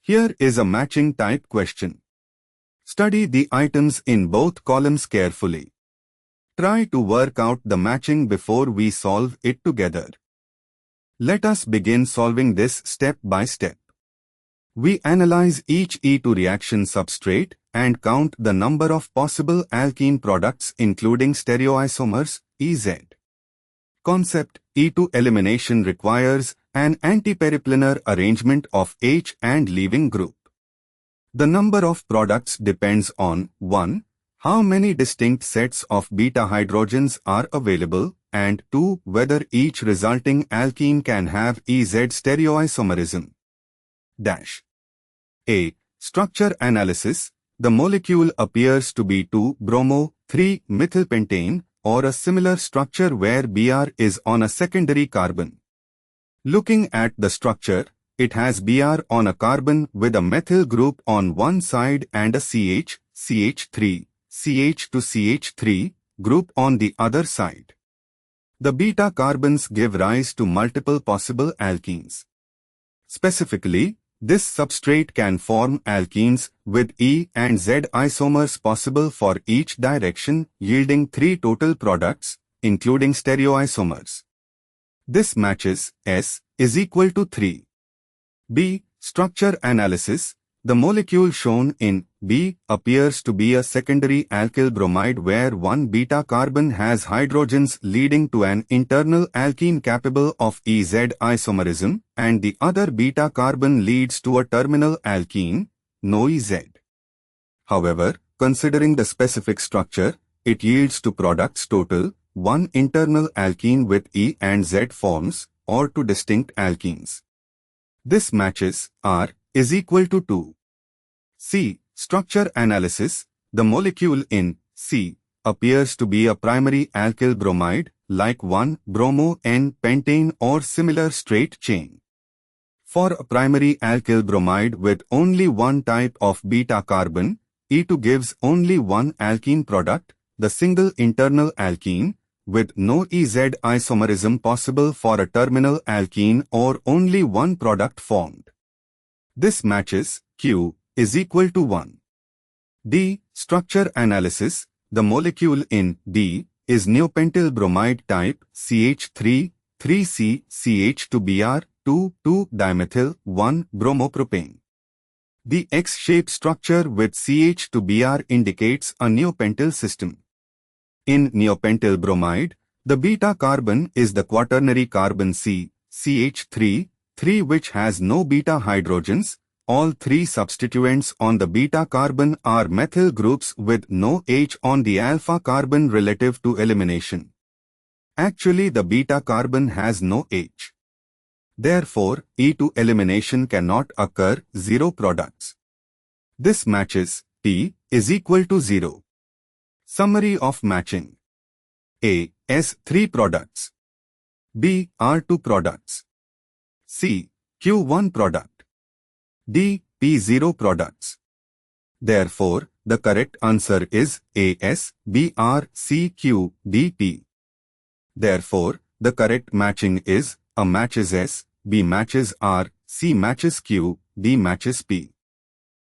Here is a matching type question. Study the items in both columns carefully. Try to work out the matching before we solve it together. Let us begin solving this step by step. We analyze each E2 reaction substrate and count the number of possible alkene products including stereoisomers, EZ. Concept: E2 elimination requires an antiperiplanar arrangement of H and leaving group. The number of products depends on 1. How many distinct sets of beta hydrogens are available, and 2. Whether each resulting alkene can have EZ stereoisomerism. A. Structure analysis. The molecule appears to be 2-bromo-3-methylpentane or a similar structure where Br is on a secondary carbon. Looking at the structure, it has Br on a carbon with a methyl group on one side and a CH, CH3, CH to CH3 group on the other side. The beta carbons give rise to multiple possible alkenes. Specifically, this substrate can form alkenes with E and Z isomers possible for each direction, yielding 3 total products, including stereoisomers. This matches S is equal to 3. B. Structure analysis. The molecule shown in B appears to be a secondary alkyl bromide where one beta carbon has hydrogens leading to an internal alkene capable of EZ isomerism, and the other beta carbon leads to a terminal alkene, no EZ. However, considering the specific structure, it yields to products total 1 internal alkene with E and Z forms, or 2 distinct alkenes. This matches R is equal to 2. C. Structure analysis. The molecule in C appears to be a primary alkyl bromide, like 1-bromo-N-pentane or similar straight chain. For a primary alkyl bromide with only one type of beta carbon, E2 gives only one alkene product, the single internal alkene, with no EZ isomerism possible for a terminal alkene or only one product formed. This matches Q is equal to 1. D. Structure analysis. The molecule in D is neopentyl bromide type CH3, 3C, CH2Br, 2,2-dimethyl, 1-bromopropane. The X-shaped structure with CH2Br indicates a neopentyl system. In neopentyl bromide, the beta carbon is the quaternary carbon C, CH3, 3 which has no beta hydrogens. All 3 substituents on the beta carbon are methyl groups with no H on the alpha carbon relative to elimination. Actually, the beta carbon has no H. Therefore, E2 elimination cannot occur, 0 products. This matches P is equal to 0. Summary of matching. A. S 3 products. B. R 2 products. C. Q 1 product. D. P 0 products. Therefore, the correct answer is A. S, B. R, C. Q, D. P. Therefore, the correct matching is A matches S, B matches R, C matches Q, D matches P.